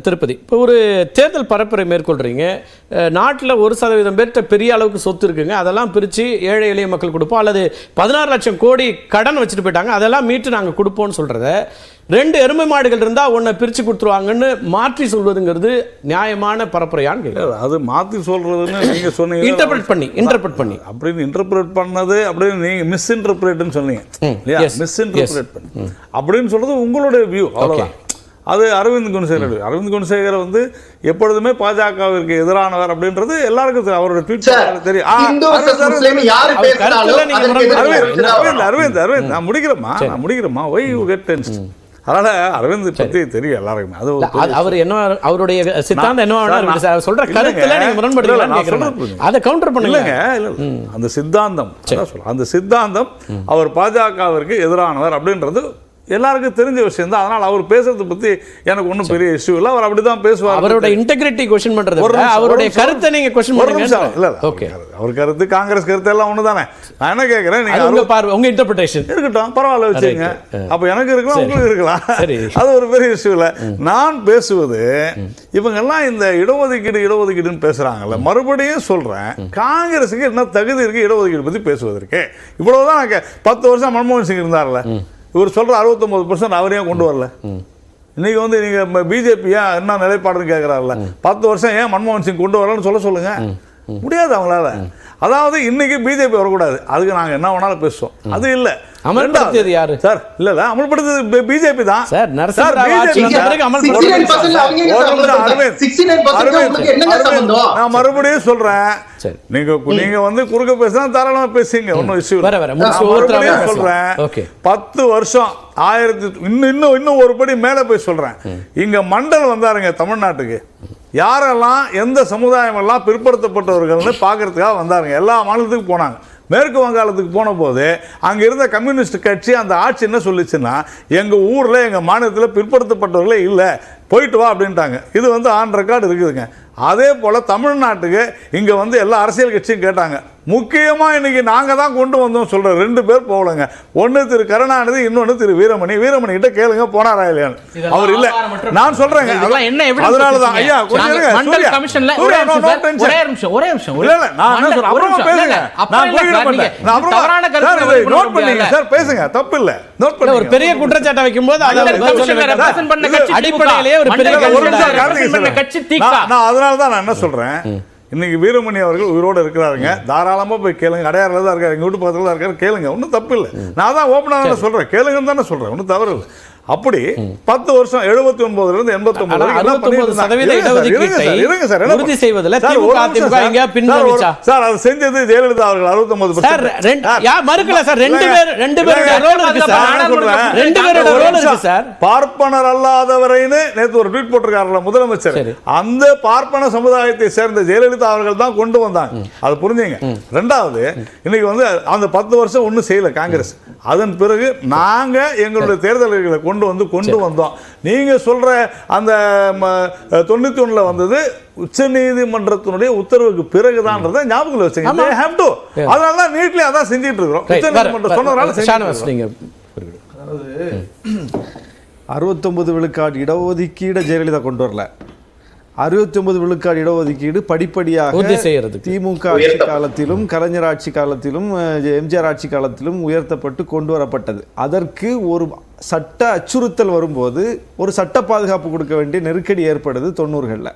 திருப்பதி, இப்போ ஒரு தேர்தல் பரப்புரை மேற்கொள்கிறீங்க. நாட்டில் 1% பேர்கிட்ட பெரிய அளவுக்கு சொத்து இருக்குங்க, அதெல்லாம் பிரித்து ஏழை எளிய மக்கள் கொடுப்போம், அல்லது 16 லட்சம் கோடி கடன் வச்சுட்டு போயிட்டாங்க, அதெல்லாம் மீட்டு நாங்கள் கொடுப்போம்னு சொல்கிறத 2 எருமை மாடுகள் இருந்தால் ஒன்றை பிரித்து கொடுத்துருவாங்கன்னு மாற்றி சொல்வதுங்கிறது நியாயமான பரப்புரையான்னு கேட்குறது. அது மாற்றி சொல்கிறதுன்னு நீங்கள் சொன்னீங்க, இன்டர்பிரட் பண்ணி அப்படின்னு இன்டர்பிரேட் பண்ணது அப்படின்னு நீங்கள் மிஸ்இன்டர்பிரேட்னு சொன்னீங்க இல்லையா? மிஸ்இன்டர்பிரேட் பண்ணி அப்படின்னு சொல்கிறது உங்களுடைய வியூ, அவ்வளோதான். அது அரவிந்த் குணசேகர் வந்து எப்பொழுதுமே பாஜகவிற்கு எதிரானவர் அப்படின்றது எல்லாருக்கும் அவரோட ட்வீட் தெரியும். அரவிந்த் நான் முடிக்கிறேம்மா ஒய் யூ கெட் டென்ஸ்ட். அதனால அரவிந்த் பத்தி தெரியும் எல்லாருக்குமே. அது அவர் என்ன அவருடைய சித்தாந்தம் என்ன சொல்ற கருத்துல நீங்க முரண்படுறீங்க, அதை கவுண்டர் பண்ணுங்க. அந்த சித்தாந்தம் அந்த சித்தாந்தம் அவர் பாஜகவிற்கு எதிரானவர் அப்படின்றது எல்லாருக்கும் தெரிஞ்ச விஷயம் தான். அதனால் அவர் பேசுறதை பற்றி எனக்கு ஒன்றும் பெரிய இஷ்யூ இல்லை. அவர் அப்படி தான் பேசுவார். அவரோட இன்டெகிரிட்டி கொஸ்டின் பண்றது, அவருடைய கருத்தை நீங்க கொஸ்டின் பண்ணுங்க. இல்லை ஓகே, அவர் கருத்து காங்கிரஸ் கருத்து எல்லாம் ஒன்று தானே. நான் என்ன கேட்குறேன், நீங்கள் உங்க இன்டர்பிரேஷன் இருக்கட்டும், பரவாயில்ல வச்சுங்க. அப்போ எனக்கு இருக்கலாம், உங்களுக்கு இருக்கலாம், அது ஒரு பெரிய இஷ்யூ இல்லை. நான் பேசுவது இவங்கெல்லாம் இந்த இடஒதுக்கீடுன்னு பேசுகிறாங்கல்ல, மறுபடியும் சொல்கிறேன், காங்கிரஸுக்கு என்ன தகுதி இருக்குது இடஒதுக்கீடு பற்றி பேசுவதற்கு? இவ்வளவுதான். 10 வருஷம் மன்மோகன் சிங் இருந்தார்ல, இவர் சொல்கிற 69% அவரையும் கொண்டு வரல. இன்னைக்கு வந்து நீங்கள் பிஜேபியா என்ன நிலைப்பாடுன்னு கேட்குறாருல, 10 வருஷம் ஏன் மன்மோகன் சிங் கொண்டு வரலன்னு சொல்லுங்க. முடியாது அவங்களால. அதாவது இன்னைக்கு பிஜேபி வரக்கூடாது, அதுக்கு நாங்கள் என்ன வேணாலும் பேசுவோம். அது இல்லை. அமல்படுத்தியது யாரு சார்? இல்ல அமல்படுத்தது பிஜேபி தான் சார். நான் மறுபடியும் சொல்றேன், நீங்க வந்து குறுக்க பேசினா தாராளமா பேசுங்க, ஒன்னும் இஷ்யூ இல்லை. சொல்றேன் 10 வருஷம் இன்னும் ஒரு படி மேல போய் சொல்றேன். இங்க மண்டல் வந்தாருங்க தமிழ்நாட்டுக்கு, யாரெல்லாம் எந்த சமுதாயம் எல்லாம் பிற்படுத்தப்பட்டவர்கள்னு பார்க்கறதுக்காக வந்தாருங்க. எல்லா மாநிலத்துக்கும் போனாங்க. மேற்கு வங்காளத்துக்கு போன போது அங்கே இருந்த கம்யூனிஸ்ட் கட்சி அந்த ஆட்சி என்ன சொல்லிச்சுன்னா, எங்கள் ஊரில் எங்கள் மாநிலத்தில் பிற்படுத்தப்பட்டவர்களே இல்லை, போயிட்டு வா அப்படின்ட்டாங்க. இது வந்து ஆன் ரெக்கார்டு இருக்குதுங்க. அதே போல் தமிழ்நாட்டுக்கு இங்கே வந்து எல்லா அரசியல் கட்சியும் கேட்டாங்க. முக்கியமாக இன்னைக்கு நாங்கள் தான் கொண்டு வந்தோம் சொல்கிற 2 பேர் போகலங்க. ஒன்று திரு கருணாநிதி, இன்னொன்று திரு வீரமணி கிட்ட கேளுங்க போனாரா இல்லையான்னு. அவர் இல்லை, நான் சொல்றேங்க. அதனால தான் ஐயா பேசுங்க, தப்பு இல்லை. நோட் பண்ணி ஒரு பெரிய குற்றச்சாட்டை வைக்கும் போது அதனால தான் நான் என்ன சொல்றேன், இன்னைக்கு வீரமணி அவர்கள் உயிரோடு இருக்கிறாருங்க, தாராளமாக போய் கேளுங்க. அடையாறில் தான் இருக்காரு, எங்கள் வீட்டு பக்கத்தில் தான் இருக்காரு, கேளுங்க, ஒன்றும் தப்பு இல்லை. நான் தான் ஓப்பனாக தானே சொல்கிறேன், கேளுங்கன்னு தானே சொல்கிறேன், ஒன்றும் தவறு இல்லை. அப்படி 10 வருஷம் 79லிருந்து 89 சார் அது செஞ்சது ஜெயலலிதா அவர்கள் 69%. பார்ப்பனர் அல்லாதவரைன்னு நேற்று ஒரு ட்வீட் போட்டிருக்காருல்ல முதலமைச்சர், அந்த பார்ப்பன சமுதாயத்தை சேர்ந்த ஜெயலலிதா அவர்கள் தான் கொண்டு வந்தாங்க. அது புரிஞ்சுங்க. ரெண்டாவது, இன்னைக்கு வந்து அந்த 10 வருஷம் ஒன்றும் செய்யல காங்கிரஸ். அதன் பிறகு நாங்க எங்களுடைய தேர்தல்களை கொண்டு வந்தோம். நீங்க சொல்ற அந்த 91 வந்தது உச்ச நீதிமன்றத்தினுடைய உத்தரவுக்கு பிறகுதான்றதை ஞாபகம் வச்சுங்க. அதனால தான் நீட்லயே அதான் செஞ்சிட்டு இருக்கிறோம். உச்ச நீதிமன்றம் சொன்னதால 69 விழுக்காடு இடஒதுக்கீடு ஜெயலலிதா கொண்டு வரல. 69 விழுக்காடு இடஒதுக்கீடு படிப்படியாக திமுக ஆட்சி காலத்திலும் கலைஞர் ஆட்சி காலத்திலும் எம்ஜிஆர் ஆட்சி காலத்திலும் உயர்த்தப்பட்டு கொண்டு வரப்பட்டது. அதற்கு ஒரு சட்ட அச்சுறுத்தல் வரும்போது ஒரு சட்ட பாதுகாப்பு கொடுக்க வேண்டிய நெருக்கடி ஏற்படுது 90களில்.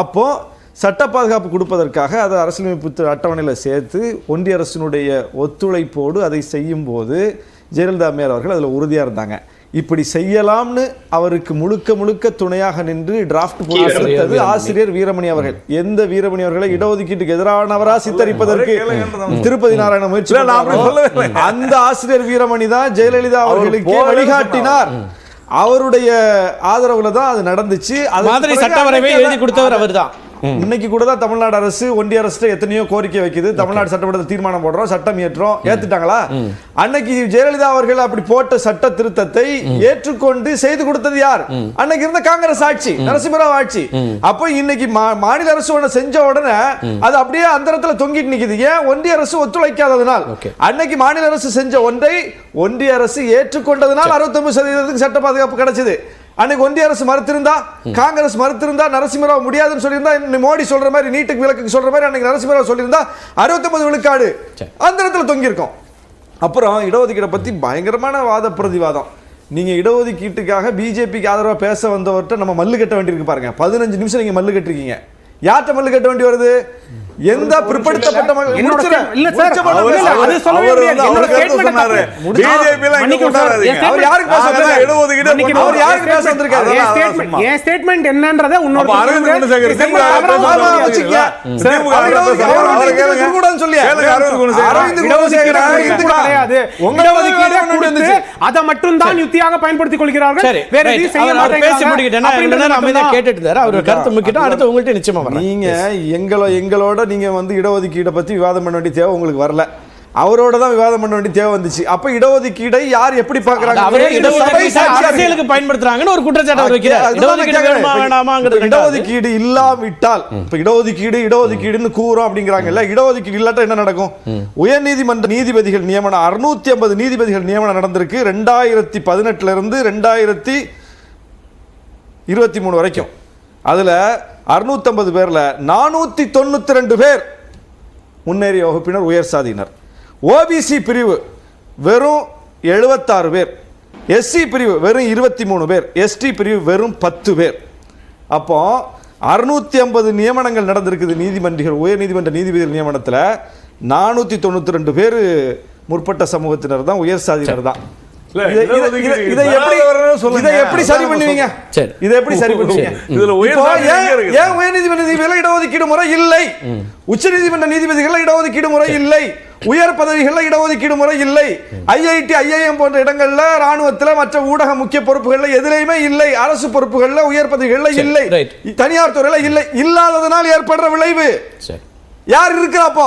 அப்போது சட்ட பாதுகாப்பு கொடுப்பதற்காக அதை அரசியலமைப்பு அட்டவணையில் சேர்த்து ஒன்றிய அரசினுடைய ஒத்துழைப்போடு அதை செய்யும்போது ஜெயலலிதா அம்மையார் அவர்கள் அதில் உறுதியாக இருந்தாங்க. இப்படி செய்யலாம்னு அவருக்கு முழுக்க துணையாக நின்று டிராஃப்ட் போட்டு ஆசிரியர் வீரமணி அவர்கள். எந்த வீரமணி அவர்களை இடஒதுக்கீட்டுக்கு எதிரானவரா சித்தரிப்பதற்கு திருப்பதி நாராயண முயற்சி, அந்த ஆசிரியர் வீரமணி தான் ஜெயலலிதா அவர்களுக்கு வழிகாட்டினார். அவருடைய ஆதரவுல தான் அது நடந்துச்சு. அது மாதிரி சட்ட வரைவை எழுதி கொடுத்தவர் அவர் தான். இன்னைக்கு கூட தான் தமிழ்நாடு அரசு ஒன்றிய அரசு எத்தனையோ கோரிக்கை வைக்குது. தமிழ்நாடு சட்டமன்றத்தில் தீர்மானம் போடுறோம், சட்டம் ஏற்றோம், ஏத்துட்டாங்களா? அன்னைக்கு ஜெயலலிதா அவர்கள் அப்படி போட்ட சட்ட திருத்தத்தை ஏற்றுக்கொண்டு செய்து கொடுத்தது யார்? அன்னைக்கு இருந்த காங்கிரஸ் ஆட்சி, நரசிம்மராவ் ஆட்சி. அப்ப இன்னைக்கு மாநில அரசு ஒண்ணு செஞ்ச உடனே அது அப்படியே அந்தரத்துல தொங்கிட்டு நிக்குது. ஏன்? ஒன்றிய அரசு ஒத்துழைக்காததனால். அன்னைக்கு மாநில அரசு செஞ்ச ஒன்றை ஒன்றிய அரசு ஏற்றுக்கொண்டதனால் 69% சட்ட பாதுகாப்பு கிடைச்சது. அன்னைக்கு ஒன்றிய அரசு மறுத்திருந்தா, காங்கிரஸ் மறுத்திருந்தா, நரசிம்மராவ் முடியாதுன்னு சொல்லியிருந்தா, மோடி சொல்ற மாதிரி நீட்டுக்கு விலக்கு சொல்ற மாதிரி அன்னைக்கு நரசிம்மராவ் சொல்லியிருந்தா 69 விழுக்காடு அந்த இடத்துல தொங்கி இருக்கும். அப்புறம் இடஒதுக்கீடை பத்தி பயங்கரமான வாத பிரதிவாதம். நீங்க இடஒதுக்கீட்டுக்காக பிஜேபிக்கு ஆதரவா பேச வந்தவர்கிட்ட நம்ம மல்லு கட்ட வேண்டியிருக்கு பாருங்க. 15 நிமிஷம் நீங்க மல்லு கட்டிருக்கீங்க. யார்கிட்ட மல்லு கட்ட வேண்டி வருது? எந்த பிற்படுத்தப்பட்ட அதை மட்டும் தான் யுக்தியாக பயன்படுத்திக் கொள்கிறார்கள். நீங்க எங்களோட நீங்க வந்து இடஒதுக்கீடை பத்தி விவாதம் பண்ண வேண்டிய தேவை உங்களுக்கு வரல, அவரோட தான் விவாதம் பண்ண வேண்டிய தேவை வந்துச்சு. அப்ப இடஒதுக்கீடை யார் எப்படி பார்க்கறாங்க? அரசியலுக்கு பயன்படுத்துறாங்கன்னு ஒரு குற்றச்சாட்டு வைக்கிறார். இடஒதுக்கீடு இல்லாவிட்டால் இப்ப இடஒதுக்கீடுன்னு கூறோம் அப்படிங்கிறாங்கல்ல, இடஒதுக்கீடு இல்லாட்டா என்ன நடக்கும்? உயர்நீதிமன்ற நீதிபதிகள் நியமனம் 650 நீதிபதிகள் நியமனம் நடந்திருக்கு 2018 இருந்து 2023 வரைக்கும். அதுல 650 பேர்ல 492 பேர் முன்னேறிய வகுப்பினர், உயர் சாதியினர். ஓபிசி பிரிவு வெறும் 76 பேர், எஸ்சி பிரிவு வெறும் 23 பேர், எஸ்டி பிரிவு வெறும் 10 பேர். அப்போ 650 நியமனங்கள் நடந்திருக்குது நீதிமன்றங்கள், உயர் நீதிமன்ற நீதிபதிகள் நியமனத்தில் 492 பேர் முற்பட்ட சமூகத்தினர் தான், உயர் சாதியினர் தான். இதை எப்படி சரி பண்ணுவீங்க? இதை எப்படி சரி பண்ணுவீங்க? ஏன் உயர்நீதிமன்ற நீதிபதிகள் இடஒதுக்கீடு முறை இல்லை, உச்சநீதிமன்ற நீதிபதிகள் இடஒதுக்கீடு முறை இல்லை, உயர் பதவிகள்ல இடஒதுக்கீடு முறை இல்லை, ஐஐடி ஐஐஎம் போன்ற இடங்கள்ல, ராணுவத்துல, மற்ற ஊடக முக்கிய பொறுப்புகள்ல எதிலையுமே இல்லை, அரசு பொறுப்புகள்ல உயர் பதவிகள்ல இல்லை, தனியார் துறையில இல்லை. இல்லாததனால் ஏற்படுற விளைவு யார் இருக்கிறப்போ?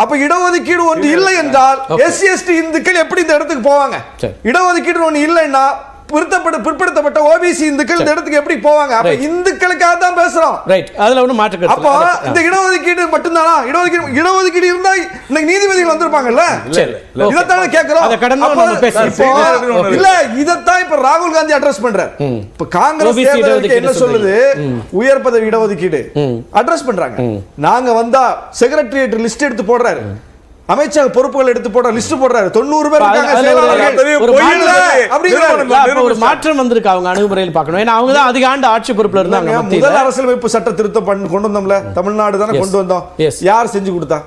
அப்ப இடஒதுக்கீடு ஒன்று இல்லை என்றால் எஸ்சி எஸ்டி இந்துக்கள் எப்படி இந்த இடத்துக்கு போவாங்க? இடஒதுக்கீடு ஒன்று இல்லைன்னா பிற்படுத்தப்பட்ட ஓபிசி இந்துக்கள் இந்த இடத்துக்கு எப்படி போவாங்க? அப்ப இந்துக்களுக்காக தான் பேசுறோம். ரைட், அதுல ஒண்ணு மாற்று கருத்து. அப்ப இந்த இடஒதுக்கீடு மட்டும்தானா? இடஒதுக்கீடு இருந்தா இன்னைக்கு நீதிபதிகள் வந்திருப்பாங்கல்ல, இதத்தான கேக்குறோம். அத கடந்து நம்ம பேசலாம். இல்ல, இதத்தான் இப்ப ராகுல் காந்தி அட்ரஸ் பண்றார். இப்ப காங்கிரஸ் என்ன சொல்லுது? உயர் பதவி இடஒதுக்கீடு அட்ரஸ் பண்றாங்க. நாங்க வந்தா செக்ரட்டரியேட் லிஸ்ட் எடுத்து போடுறாரு, அமைச்சர் பொறுப்புகள் எடுத்து போடுற லிஸ்ட் போடுறாரு, 90 பேர் ஒரு மாற்றம் வந்திருக்கு அவங்க அணுகுமுறையில் பார்க்கணும். ஏன்னா அவங்க தான் அதிக ஆண்டு ஆட்சி பொறுப்புல இருந்தாங்க. முதல் அரசியலமைப்பு சட்ட திருத்தம் கொண்டு வந்தோம்ல, தமிழ்நாடு தானே கொண்டு வந்தோம். யார் செஞ்சு கொடுத்தா?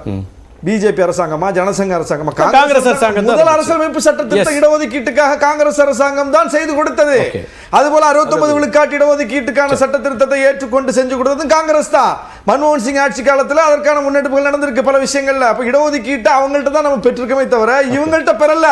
பிஜேபி அரசாங்கமா, ஜனசங்க அரசாங்கமா? காங்கிரஸ் அரசாங்கம். முதல் அரசியலமைப்பு சட்ட திருத்த இடஒதுக்கீட்டுக்காக காங்கிரஸ் அரசாங்கம் தான் செய்து கொடுத்தது. அதுபோல 69 விழுக்காட்டு இடஒதுக்கீட்டுக்கான சட்ட திருத்தத்தை ஏற்றுக்கொண்டு செஞ்சு கொடுத்தது காங்கிரஸ் தான். மன்மோகன் சிங் ஆட்சி காலத்துல அதற்கான முன்னெடுப்புகள் நடந்திருக்கு பல விஷயங்கள்ல. அப்ப இடஒதுக்கீட்டு அவங்கள்ட்ட தான் நம்ம பெற்றிருக்கமே தவிர இவங்கள்ட்ட பெறல.